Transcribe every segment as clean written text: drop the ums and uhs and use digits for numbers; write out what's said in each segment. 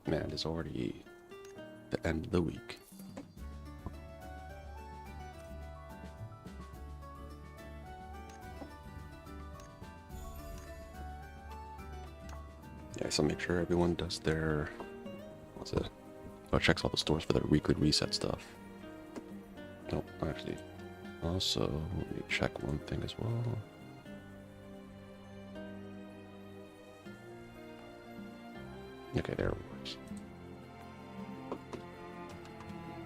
Man, it's already the end of the week. Yeah, so make sure everyone does their, what's it? Oh, checks all the stores for their weekly reset stuff. No, actually. Also, let me check one thing as well. Okay, there it works.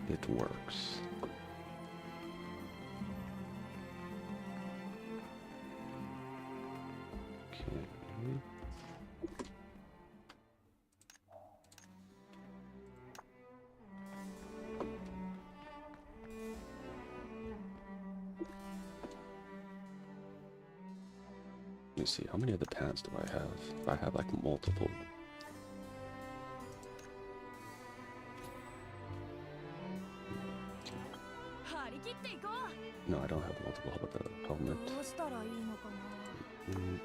It works. Okay. Let me see, how many of the pants do I have? I have like multiple. No, I don't have multiple. How about the helmet?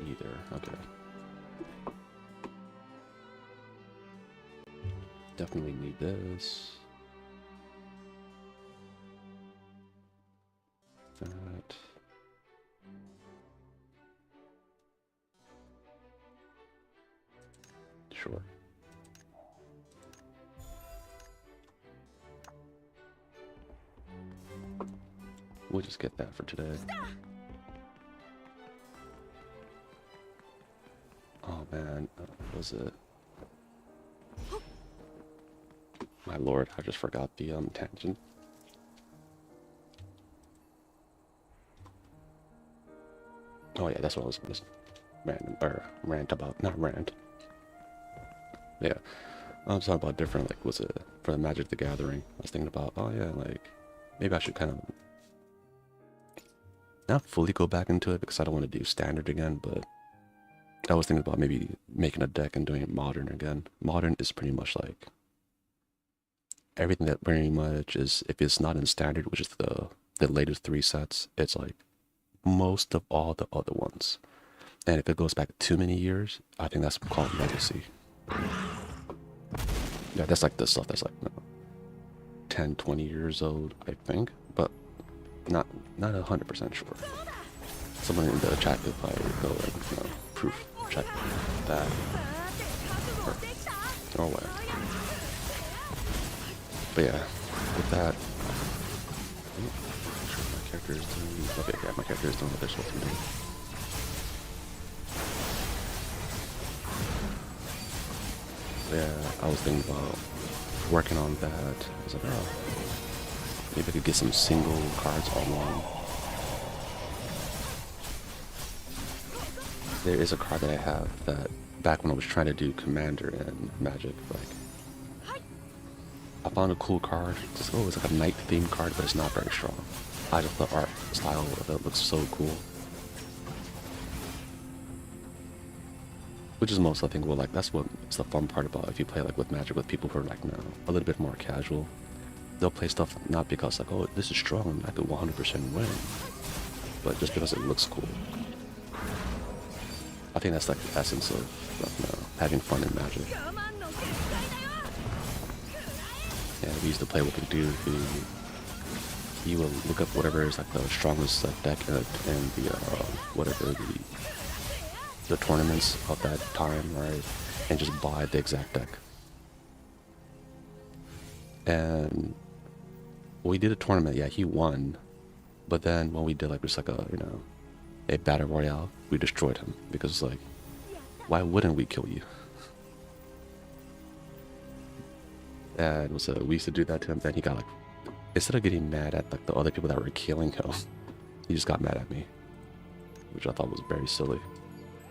Either. Okay. Definitely need this. That. Sure. We'll just get that for today. Oh man, what was it? My lord, I just forgot the tangent. Oh yeah, that's what I was just rant about. Not rant. Yeah, I was talking about different, like, was it for the Magic the Gathering? I was thinking about, oh yeah, like, maybe I should kind of not fully go back into it because I don't want to do standard again, but I was thinking about maybe making a deck and doing it modern again. Modern is pretty much like everything that very much is, if it's not in standard, which is the latest 3 sets, it's like most of all the other ones. And if it goes back too many years, I think that's called legacy. Yeah, that's like the stuff that's like 10, 20 years old, I think, but not 100% sure. Someone in the chat could probably go and proof check that or whatever. But yeah, with that, I'm not sure my character is doing. Okay, yeah, my character is doing what they're supposed to do. Yeah, I was thinking about working on that. I was like, oh, maybe I could get some single cards online. There is a card that I have that back when I was trying to do Commander and Magic, like, I found a cool card. Just, oh, it's like a night themed card, but it's not very strong. I just the art style of it looks so cool. Which is most, I think, well, like, that's what's the fun part about if you play like with Magic with people who are like, no, a little bit more casual. They'll play stuff not because like, oh, this is strong and I could 100% win, but just because it looks cool. I think that's like the essence of having fun in Magic. Yeah, we used to play with a dude who you will look up whatever is like the strongest deck in the whatever the tournaments of that time, right? And just buy the exact deck. And we did a tournament, yeah, he won. But then when we did like just like a a battle royale, we destroyed him because like, why wouldn't we kill you? And it was we used to do that to him. Then he got like, instead of getting mad at like the other people that were killing him, he just got mad at me, which I thought was very silly.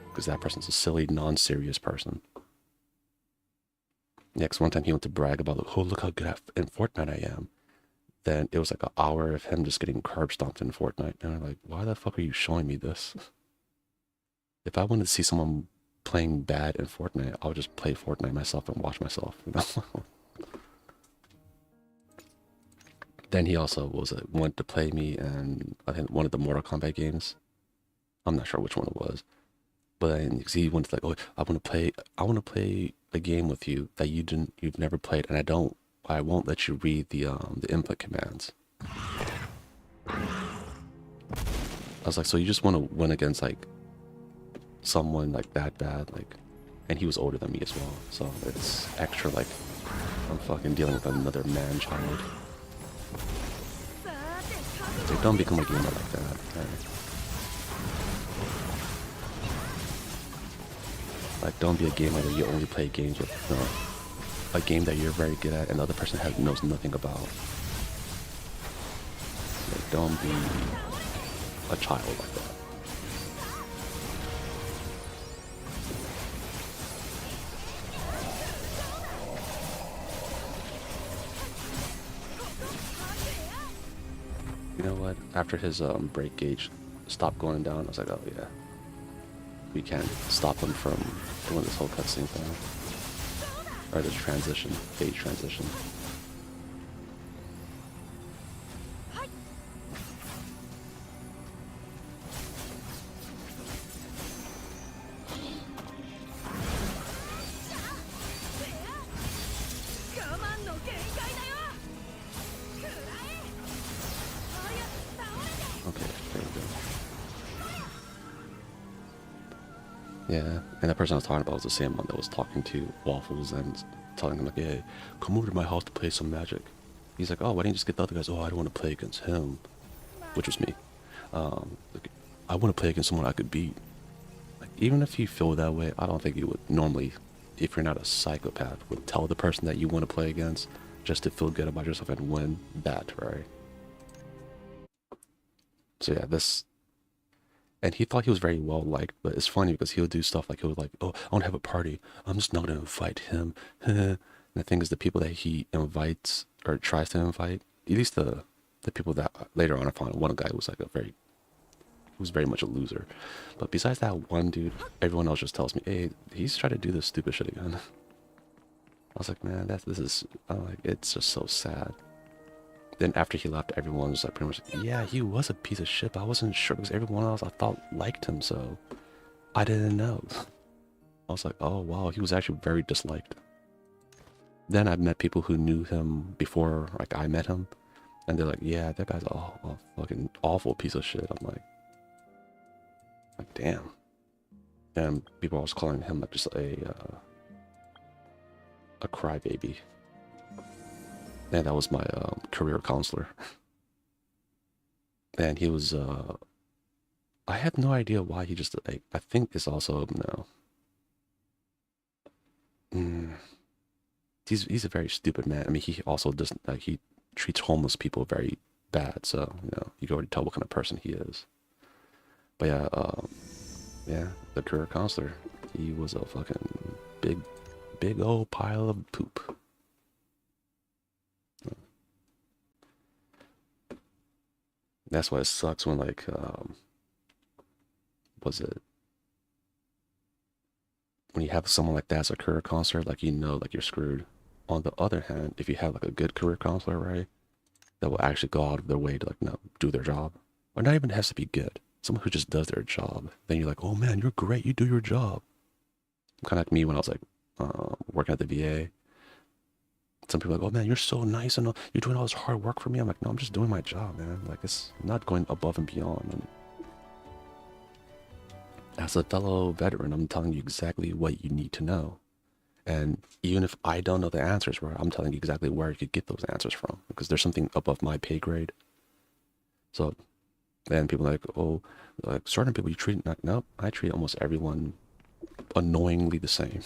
Because that person's a silly, non-serious person. Yeah, because one time he went to brag about, like, oh, look how good in Fortnite I am. Then it was like an hour of him just getting curb stomped in Fortnite. And I'm like, why the fuck are you showing me this? If I wanted to see someone playing bad in Fortnite, I would just play Fortnite myself and watch myself, you know? Then he also wanted to play me in, I think, one of the Mortal Kombat games. I'm not sure which one it was. But he went to like, oh, I want to play a game with you that you've never played, and I won't let you read the input commands. I was like, so you just want to win against like someone like that bad, like, and he was older than me as well, so it's extra like I'm fucking dealing with another man child. Like, don't become a gamer like that. Right? Like, don't be a gamer where you only play games with a game that you're very good at and the other person knows nothing about. Like, don't be a child like that. You know what? After his break gauge stopped going down, I was like, oh yeah, we can't stop him from doing this whole cutscene thing, or this transition, gauge transition. Okay, there we go. Yeah, and that person I was talking about was the same one that was talking to Waffles and telling him like, hey, come over to my house to play some Magic. He's like, oh, why didn't you just get the other guys? Oh, I don't want to play against him, which was me. Like, I want to play against someone I could beat. Like, even if you feel that way, I don't think you would normally, if you're not a psychopath, would tell the person that you want to play against just to feel good about yourself and win that, right? So yeah, and he thought he was very well liked, but it's funny because he'll do stuff like he'll like, oh, I want to have a party. I'm just not gonna invite him. And the thing is, the people that he invites or tries to invite, at least the people that later on I found one guy was like was very much a loser. But besides that one dude, everyone else just tells me, hey, he's trying to do this stupid shit again. I was like, man, this is like, it's just so sad. Then after he left, everyone was like pretty much like, yeah, he was a piece of shit, but I wasn't sure because everyone else I thought liked him, so I didn't know. I was like, oh wow, he was actually very disliked. Then I've met people who knew him before, like I met him, and they're like, yeah, that guy's a fucking awful piece of shit. I'm like, damn. And people was calling him like just a crybaby. And that was my career counselor. And he was, I had no idea why he just, like, I think it's also, no. He's a very stupid man. I mean, he also doesn't, like, he treats homeless people very bad. So, you know, you can already tell what kind of person he is. But yeah, yeah, the career counselor, he was a fucking big old pile of poop. That's why it sucks when like was it when you have someone like that as a career counselor, like you know like you're screwed. On the other hand, if you have like a good career counselor, right, that will actually go out of their way to like do their job. Or not even has to be good. Someone who just does their job. Then you're like, oh man, you're great, you do your job. Kinda like me when I was like working at the VA. Some people are like, oh man, you're so nice and you're doing all this hard work for me. I'm like, no, I'm just doing my job, man. Like, it's not going above and beyond. And as a fellow veteran, I'm telling you exactly what you need to know. And even if I don't know the answers, right, I'm telling you exactly where you could get those answers from because there's something above my pay grade. So then people are like, oh, like certain people you treat, like, nope, I treat almost everyone annoyingly the same.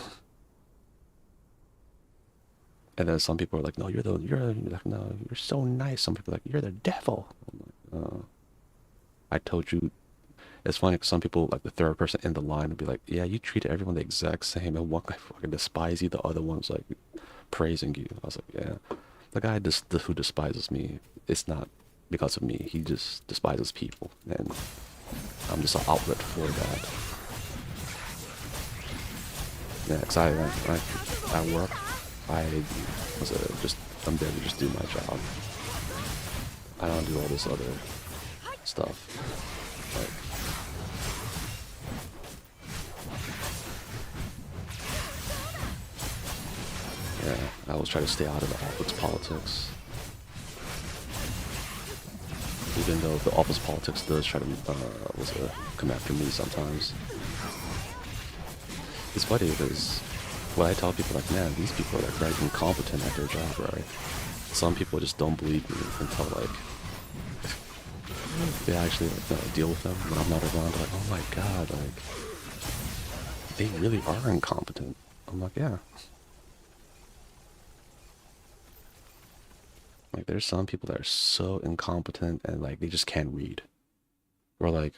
And then some people are like, no, you're like, no, you're so nice. Some people are like, you're the devil. I'm like, I told you. It's funny because some people, like the third person in the line, would be like, yeah, you treat everyone the exact same. And one guy fucking despises you, the other one's like praising you. I was like, yeah, the guy who despises me, it's not because of me. He just despises people. And I'm just an outlet for that. Yeah, because I work. I'm there to just do my job. I don't do all this other stuff. Yeah, I always try to stay out of the office politics. Even though the office politics does try to come after me sometimes. It's funny because when I tell people like, man, these people are like very incompetent at their job, right? Some people just don't believe me until like they actually like deal with them when I'm not around. Like, oh my god, like they really are incompetent. I'm like, yeah. Like there's some people that are so incompetent and like they just can't read. Or like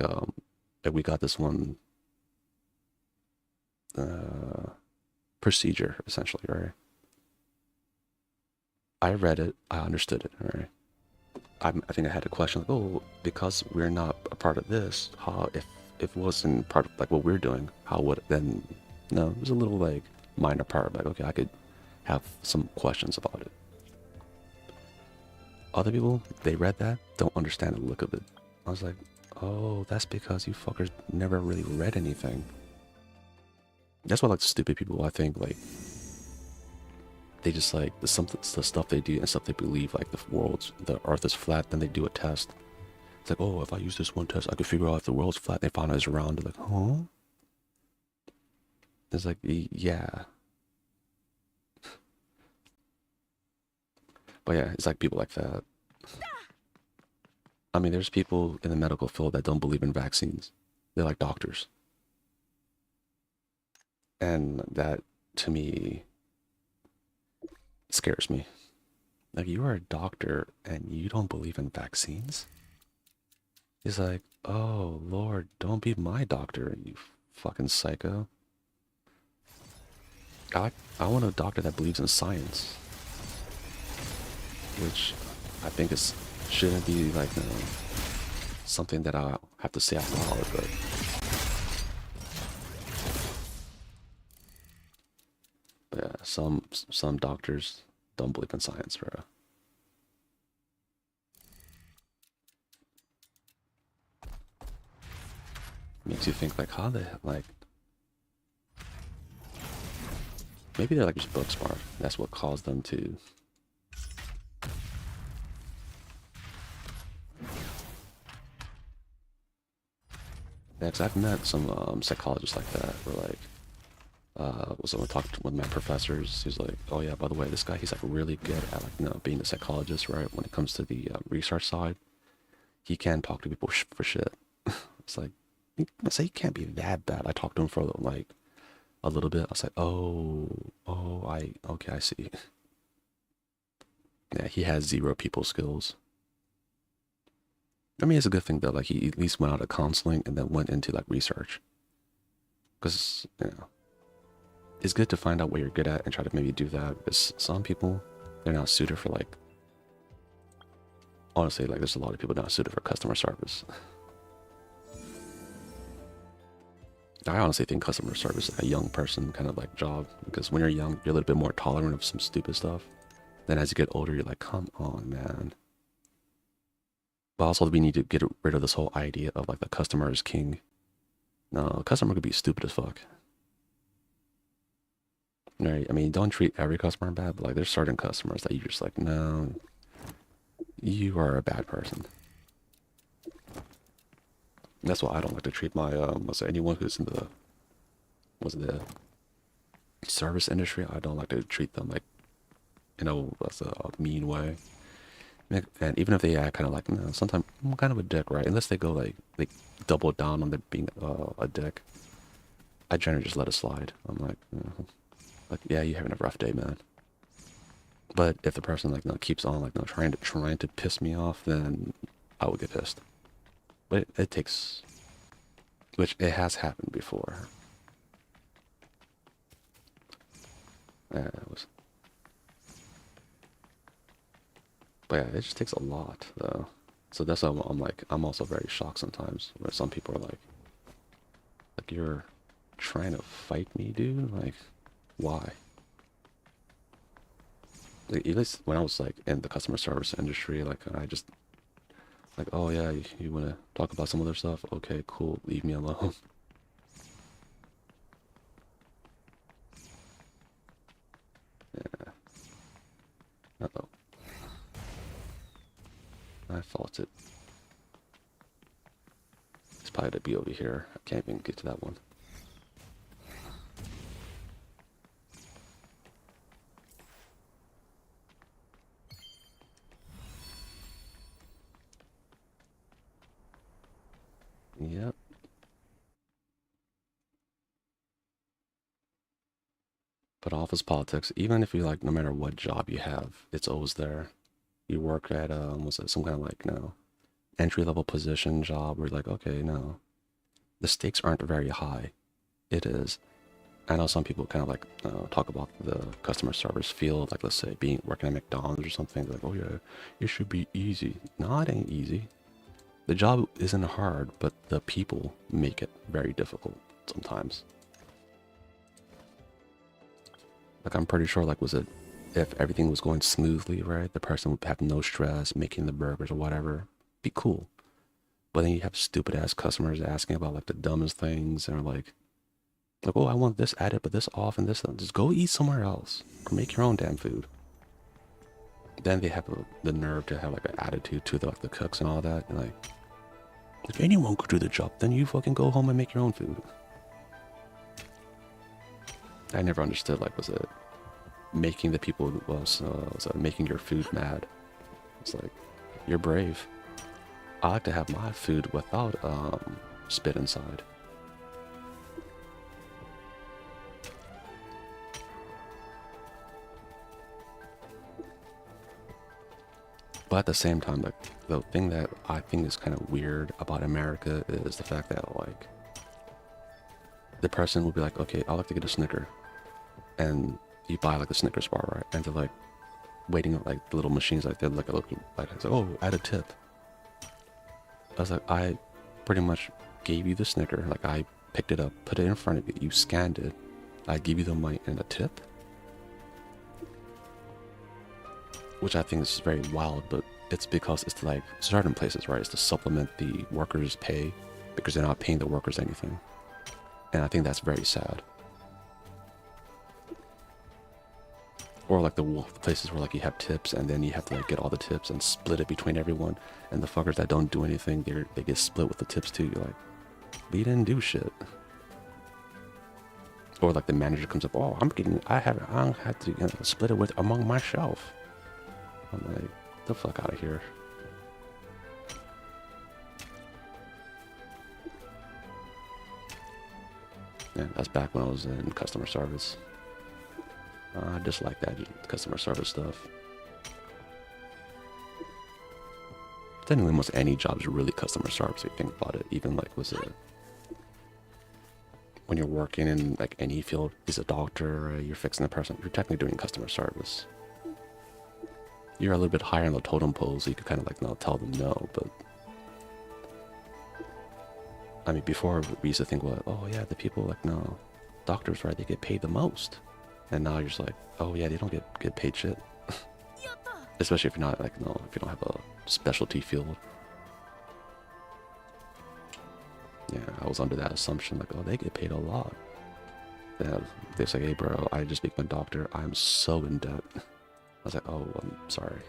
we got this one procedure essentially, right? I read it, I understood it, right? I think I had a question like, oh, because we're not a part of this, how if it wasn't part of like what we're doing, how would it then? No, it was a little like minor part. Like, okay, I could have some questions about it. Other people, they read that, don't understand the look of it. I was like, oh, that's because you fuckers never really read anything. That's why like stupid people, I think, like they just like the stuff they do and stuff they believe, like the earth is flat, then they do a test. It's like, oh, if I use this one test, I could figure out if the world's flat. They found out it's round. They're like, huh? It's like, yeah. But yeah, it's like people like that. I mean, there's people in the medical field that don't believe in vaccines. They're like doctors. And that, to me, scares me. Like, you are a doctor and you don't believe in vaccines? He's like, oh, Lord, don't be my doctor, you fucking psycho. I want a doctor that believes in science, which I think is shouldn't be like something that I have to say out loud, but yeah, some doctors don't believe in science, bro. Makes you think like, how the like maybe they're like just book smart. That's what caused them to. Yeah, cause I've met some psychologists like that. Where like, was when I talked with my professors. He's like, oh yeah, by the way, this guy he's like really good at like being a psychologist, right? When it comes to the research side, he can talk to people for shit. It's like, I say he can't be that bad. I talked to him for like a little bit. I was like, okay, I see. Yeah, he has zero people skills. I mean, it's a good thing though. Like he at least went out of counseling and then went into like research. Because it's good to find out what you're good at and try to maybe do that. Because some people, they're not suited for like. Honestly, like there's a lot of people not suited for customer service. I honestly think customer service is like a young person kind of like job because when you're young, you're a little bit more tolerant of some stupid stuff. Then as you get older, you're like, come on, man. But also, we need to get rid of this whole idea of like the customer is king. No, a customer could be stupid as fuck. Right? I mean, don't treat every customer bad, but like there's certain customers that you just like, no, you are a bad person. That's why I don't like to treat my let's say anyone who's in the service industry. I don't like to treat them like that's a mean way. And even if they act kind of like, no, sometimes I'm kind of a dick, right? Unless they go like double down on them being a dick, I generally just let it slide. I'm like, like yeah, you're having a rough day, man. But if the person like keeps on like trying to piss me off, then I would get pissed. But it takes, which it has happened before. Yeah, it was. But yeah, it just takes a lot though. So that's why I'm like, I'm also very shocked sometimes where some people are like you're trying to fight me, dude? Like, why? Like, at least when I was like in the customer service industry, like I just like, oh yeah, you want to talk about some other stuff? Okay, cool, leave me alone. Yeah. I faulted. It's probably to be over here. I can't even get to that one. Yep. But office politics, even if you like, no matter what job you have, it's always there. You work at, was it some kind of like, no, entry level position job where you're like, okay, no, the stakes aren't very high. It is. I know some people kind of like talk about the customer service field, like let's say being working at McDonald's or something. They're like, oh yeah, it should be easy. No, it ain't easy. The job isn't hard, but the people make it very difficult sometimes. Like I'm pretty sure, like was it if everything was going smoothly, right? The person would have no stress making the burgers or whatever. Be cool. But then you have stupid ass customers asking about like the dumbest things and are like, oh, I want this added, but this off and this. Just go eat somewhere else or make your own damn food. Then they have the nerve to have like an attitude to the cooks and all that. And like, if anyone could do the job, then you fucking go home and make your own food. I never understood, like, was it making the people, was it making your food mad? It's like, you're brave. I like to have my food without spit inside. But at the same time, like, the thing that I think is kind of weird about America is the fact that, like, the person will be like, okay, I'd like to get a Snicker. And you buy, like, the Snickers bar, right? And they're, like, waiting on, like, the little machines, like, they're, like, a little, like, it's like, oh, add a tip. I was like, I pretty much gave you the Snicker. Like, I picked it up, put it in front of you, you scanned it. I give you the money and a tip. Which I think is very wild, but it's because it's like certain places, right? It's to supplement the workers' pay because they're not paying the workers anything. And I think that's very sad. Or like the places where like you have tips and then you have to like get all the tips and split it between everyone. And the fuckers that don't do anything, they get split with the tips too. You're like, but you didn't do shit. Or like the manager comes up, oh, I don't have to split it with among myself. I'm like, get the fuck out of here. Yeah, that's back when I was in customer service. I dislike that customer service stuff. Technically, almost any job is really customer service if you think about it. Even like, was it when you're working in like any field, is a doctor, you're fixing a person, you're technically doing customer service. You're a little bit higher on the totem pole, so you could kind of like tell them no, but I mean, before we used to think, well, oh yeah, the people like, no, doctors, right, they get paid the most. And now you're just like, oh yeah, they don't get paid shit. Especially if you're not like, no, if you don't have a specialty field. Yeah, I was under that assumption, like, oh, they get paid a lot. They say, hey bro, I just became a doctor, I'm so in debt. I was like, oh, I'm sorry.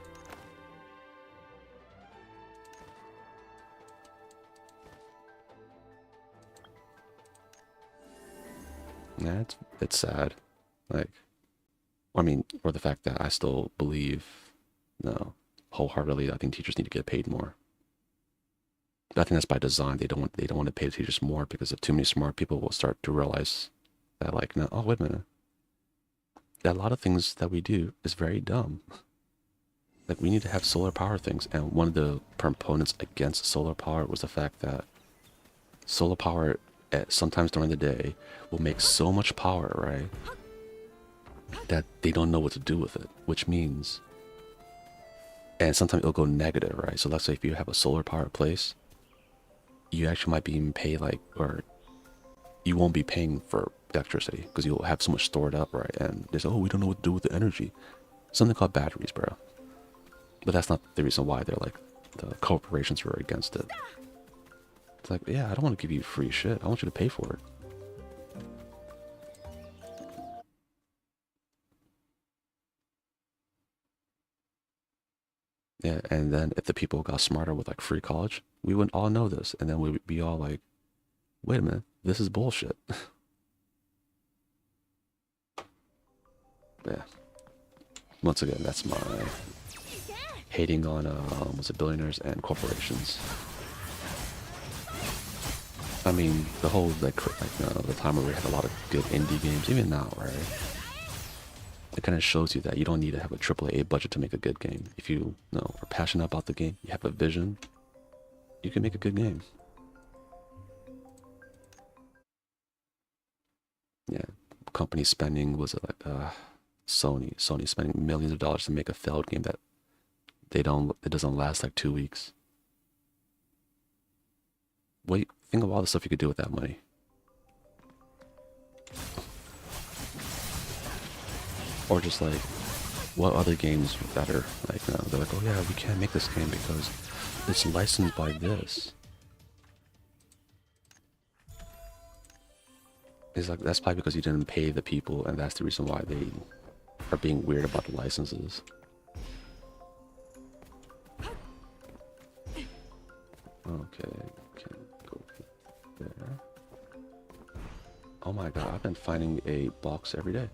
Yeah, it's sad. Like, I mean, or the fact that I still believe, no, wholeheartedly, I think teachers need to get paid more. But I think that's by design. They don't want to pay the teachers more because if too many smart people will start to realize that, like, no, oh wait a minute, that a lot of things that we do is very dumb. Like, we need to have solar power things, and one of the proponents against solar power was the fact that solar power, sometimes during the day, will make so much power, right, that they don't know what to do with it, which means, and sometimes it'll go negative, right? So let's say if you have a solar power place, you actually might be even pay like, or you won't be paying for electricity because you'll have so much stored up, right? And they say, oh, we don't know what to do with the energy. Something called batteries, bro. But that's not the reason why they're like, the corporations were against it. It's like, yeah, I don't want to give you free shit. I want you to pay for it. Yeah, and then if the people got smarter with like free college, we wouldn't all know this, and then we would be all like, "Wait a minute, this is bullshit." Yeah. Once again, that's my hating on was it billionaires and corporations. I mean, the whole the time where we had a lot of good indie games, even now, right? It kind of shows you that you don't need to have a AAA budget to make a good game. If you are passionate about the game, you have a vision, you can make a good game. Yeah, company spending was it like Sony spending millions of dollars to make a failed game that it doesn't last like 2 weeks. Wait, think of all the stuff you could do with that money. Or just like, what other games are better? Like, they're like, oh yeah, we can't make this game because it's licensed by this. It's like, that's probably because you didn't pay the people, and that's the reason why they are being weird about the licenses. Okay, can go there. Oh my god, I've been finding a box every day.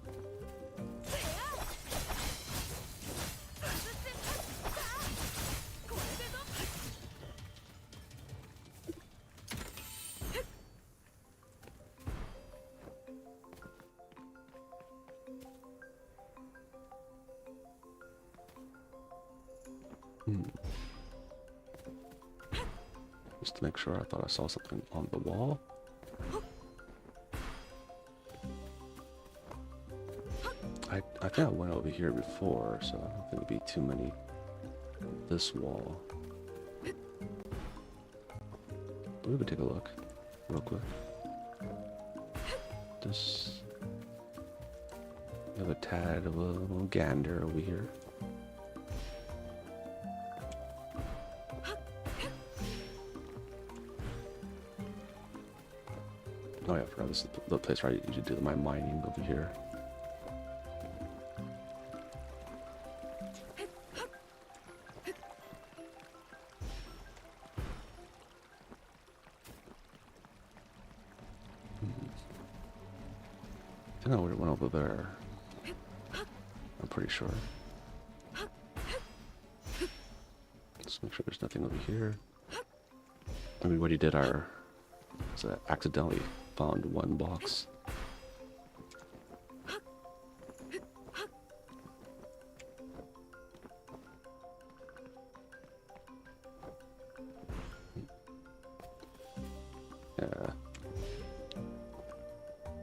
Just to make sure, I thought I saw something on the wall. I think I went over here before, so I don't think it'd be too many. This wall. But we could take a look real quick. Just have a tad of a little gander over here. Oh yeah, I forgot this is the place where I usually do my mining over here. I think I went over there. I'm pretty sure. Let's make sure there's nothing over here. I mean, what he did accidentally found one box. Yeah. I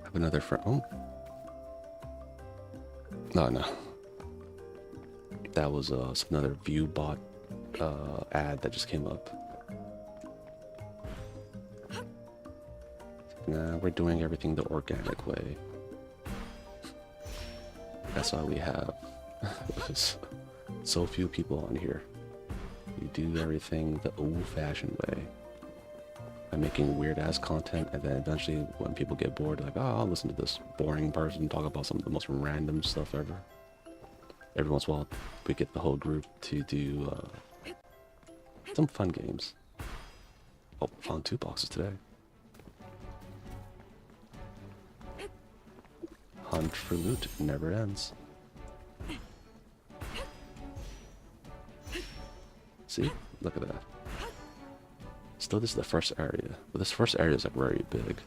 have another friend. Oh. No. That was another view bot ad that just came up. Nah, we're doing everything the organic way. That's why we have so few people on here. We do everything the old-fashioned way. By making weird-ass content, and then eventually when people get bored, like, oh, I'll listen to this boring person talk about some of the most random stuff ever. Every once in a while, we get the whole group to do some fun games. Oh, found 2 boxes today. Hunt for loot never ends. See? Look at that. Still, this is the first area. But this first area is like very big.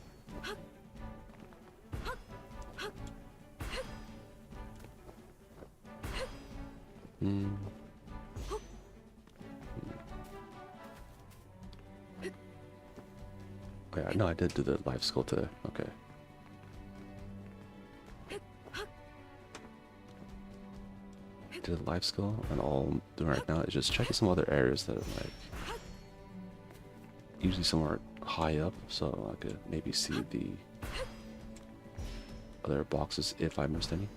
Oh yeah, no, I did do the life skill today. Okay. Did the life skill, and all I'm doing right now is just checking some other areas that are like usually somewhere high up, so I could maybe see the other boxes if I missed any.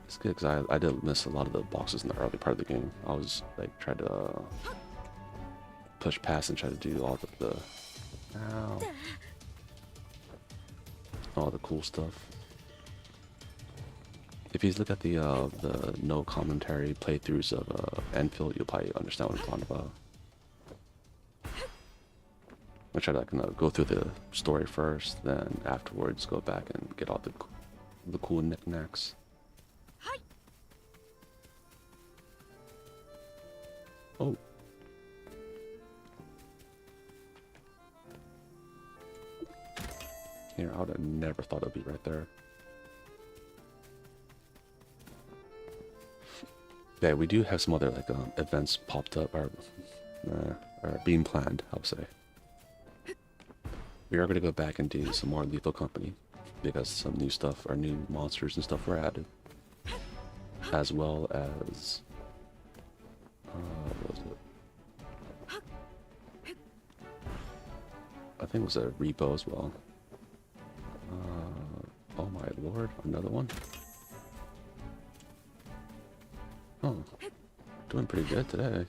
It's good because I did miss a lot of the boxes in the early part of the game. I was like trying to push past and try to do all all the cool stuff. If you look at the no commentary playthroughs of Enfield, you'll probably understand what I'm talking about. I try to like, go through the story first, then afterwards go back and get all the cool knickknacks. Oh. Here, I would have never thought it'd be right there. Yeah, we do have some other like events popped up or being planned, I would say. We are going to go back and do some more Lethal Company because some new stuff, or new monsters and stuff were added, as well as what was it? I think it was a repo as well. Oh my lord, another one. Oh, doing pretty good today.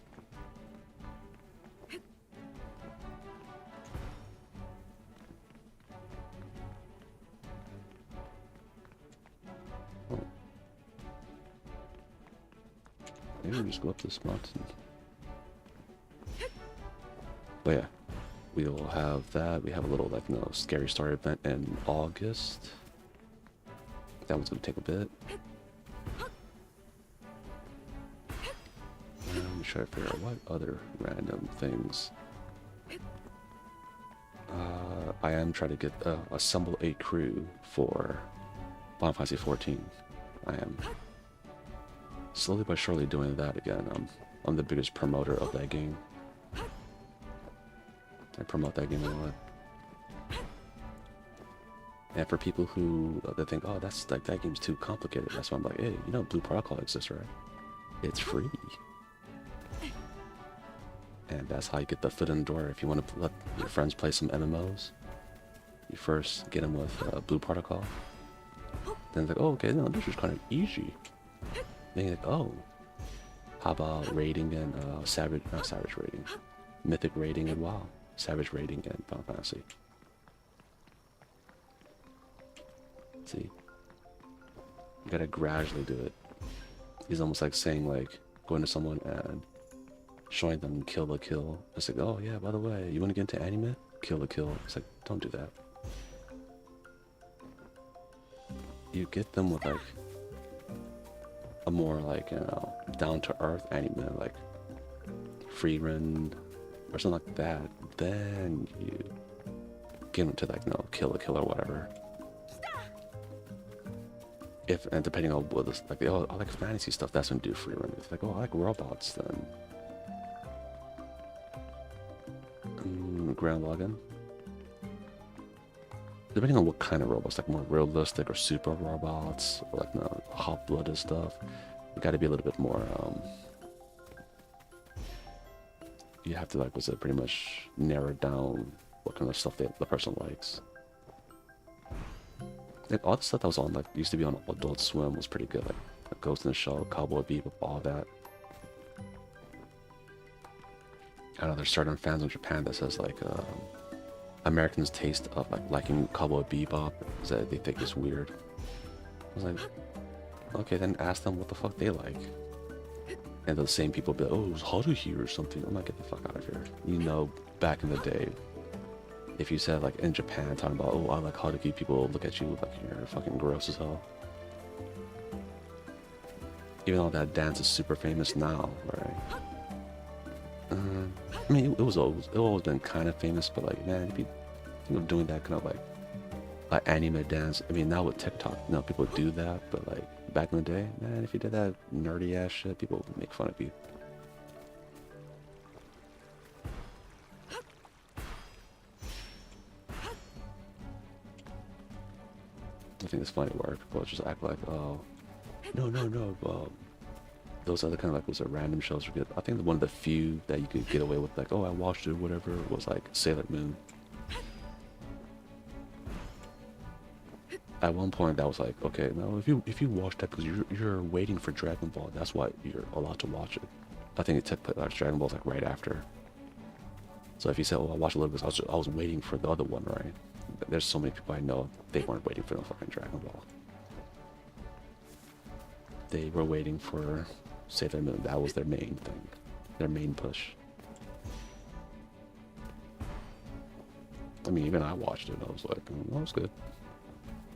Oh. Maybe we just go up this mountain. But yeah, we will have that. We have a little like scary story event in August. That one's gonna take a bit. I'm trying to figure out what other random things. I am trying to get assemble a crew for Final Fantasy 14. I am slowly but surely doing that again. I'm the biggest promoter of that game. I promote that game a lot. And for people who they think, oh, that's like that game's too complicated, that's why I'm like, hey, you know, Blue Protocol exists, right? It's free. And that's how you get the foot in the door. If you want to let your friends play some MMOs, you first get them with Blue Protocol. Then it's like, oh, okay, no, this is kind of easy. Then you're like, oh, how about raiding and not savage raiding, mythic raiding and WoW, savage raiding and Final Fantasy. See, you gotta gradually do it. He's almost like saying like going to someone and showing them kill the kill. It's like, oh yeah, by the way, you want to get into anime? Kill the kill. It's like, don't do that. You get them with like a more like, you know, down to earth anime, like Free Run or something like that. Then you get them to like, you know, kill the kill or whatever. If and depending on what this, like, oh, I like fantasy stuff, that's when you do Free Run. If like, oh, I like robots, then Grand Login. Depending on what kind of robots, like more realistic or super robots, or like hot-blooded stuff, you got to be a little bit more. You have to like, was it pretty much narrow down what kind of stuff the person likes. Like all the stuff that was on, like, used to be on Adult Swim was pretty good, like Ghost in the Shell, Cowboy Bebop, all that. I know there's certain fans in Japan that says like Americans' taste of like liking Cowboy Bebop is that they think it's weird. I was like, okay, then ask them what the fuck they like. And the same people be like, oh, it was Haruhi or something. I'm like, get the fuck out of here. You know, back in the day, if you said like in Japan talking about, oh, I like Haruhi, people look at you like you're fucking gross as hell. Even though that dance is super famous now, right? I mean, it's always been kind of famous, but like, man, if you think of doing that kind of like anime dance, I mean, now with TikTok, you know, people do that, but like back in the day, man, if you did that nerdy ass shit, people would make fun of you. I think it's funny where people just act like, oh, no, those other kind of like was a random shows were good. I think one of the few that you could get away with, like, oh, I watched it or whatever, was like Sailor Moon. At one point, that was like, okay, no, if you watch that because you're waiting for Dragon Ball, that's why you're allowed to watch it. I think it took place, like Dragon Ball like right after. So if you said, oh, I watched a little bit, I was waiting for the other one, right? There's so many people I know they weren't waiting for no fucking Dragon Ball. they were waiting for Sailor Moon. That was their main thing, their main push. I mean, even I watched it. I was like, that was good.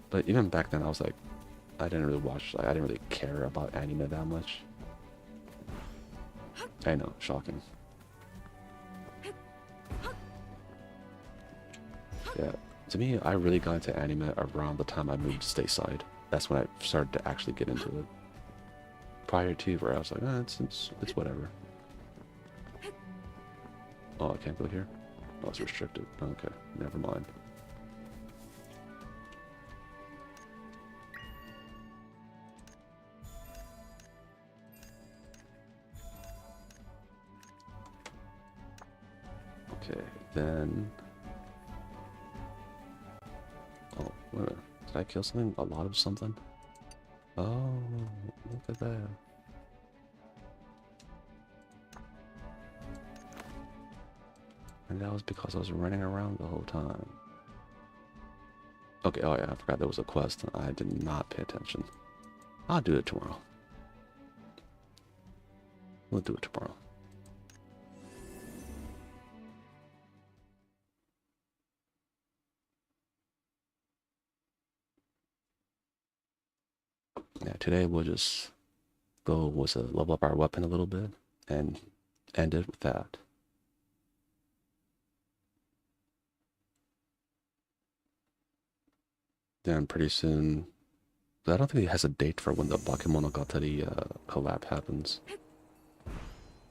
But even back then, I was like, I didn't really watch. Like, I didn't really care about anime that much. I know, shocking. Yeah, to me, I really got into anime around the time I moved stateside. That's when I started to actually get into it. Prior to where I was like, it's whatever. Oh, I can't go here? Oh, it's restricted. Okay, never mind. Okay, then... Oh, wait, did I kill something? A lot of something? Oh, look at that. And that was because I was running around the whole time. Okay, oh yeah, I forgot there was a quest. I did not pay attention. I'll do it tomorrow. We'll do it tomorrow. Yeah, today we'll just go level up our weapon a little bit and end it with that. Then pretty soon, I don't think it has a date for when the Bakemonogatari collab happens.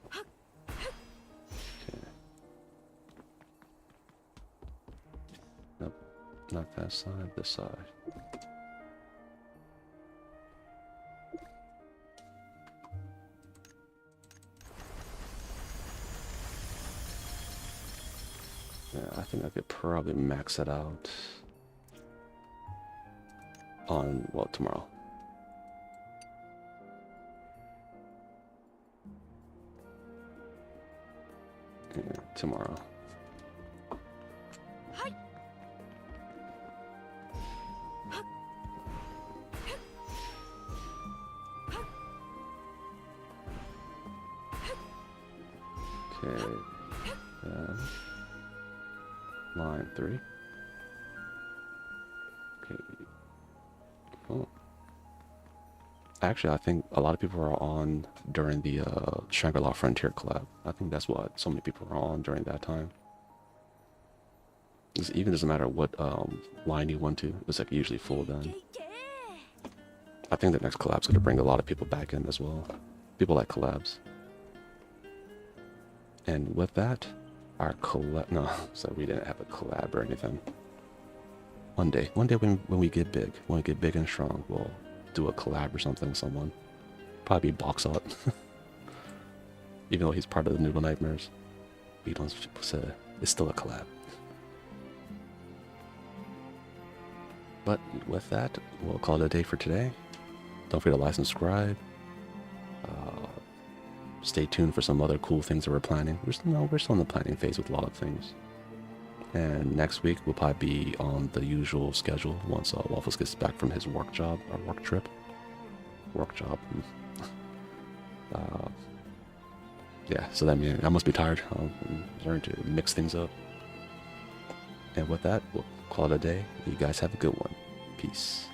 Okay. Nope, not that side, this side. Yeah, I think I could probably max it out on, well, tomorrow. Yeah, tomorrow. Okay, then line 3. Okay. Oh. Actually, I think a lot of people are on during the Shangri-La Frontier collab. I think that's what so many people are on during that time. It even doesn't matter what line you went to. It's like usually full then. I think the next collab's gonna bring a lot of people back in as well. People like collabs. And with that, our collab... No, so we didn't have a collab or anything. One day when we get big, when we get big and strong, we'll do a collab or something with someone. Probably Box Art. Even though he's part of the Noodle Nightmares. We don't say it's still a collab. But with that, we'll call it a day for today. Don't forget to like and subscribe. Stay tuned for some other cool things that we're planning. We're still in the planning phase with a lot of things. And next week we'll probably be on the usual schedule once Waffles gets back from his work job or work trip. Work job. Yeah, so that means I must be tired. I'm learning to mix things up. And with that, we'll call it a day. You guys have a good one. Peace.